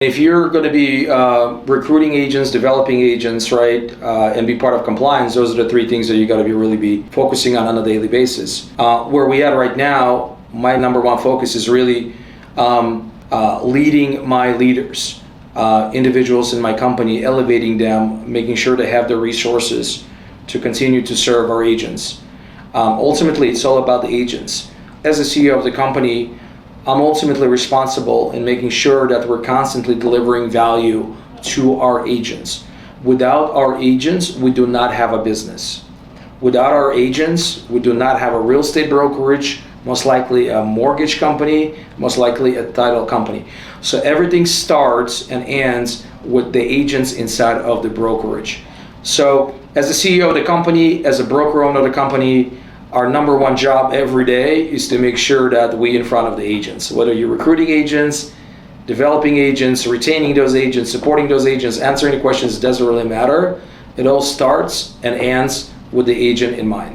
If you're going to be recruiting agents, developing agents, right, and be part of compliance, those are the three things that you got to really be focusing on a daily basis. Where we at right now, my number one focus is really leading my leaders, individuals in my company, elevating them, making sure they have the resources to continue to serve our agents. Ultimately, it's all about the agents. As a CEO of the company, I'm ultimately responsible in making sure that we're constantly delivering value to our agents. Without our agents, we do not have a business. Without our agents, we do not have a real estate brokerage, most likely a mortgage company, most likely a title company. So everything starts and ends with the agents inside of the brokerage. So as the CEO of the company, as a broker owner of the company, our number one job every day is to make sure that we in front of the agents, whether you're recruiting agents, developing agents, retaining those agents, supporting those agents, answering the questions, doesn't really matter. It all starts and ends with the agent in mind.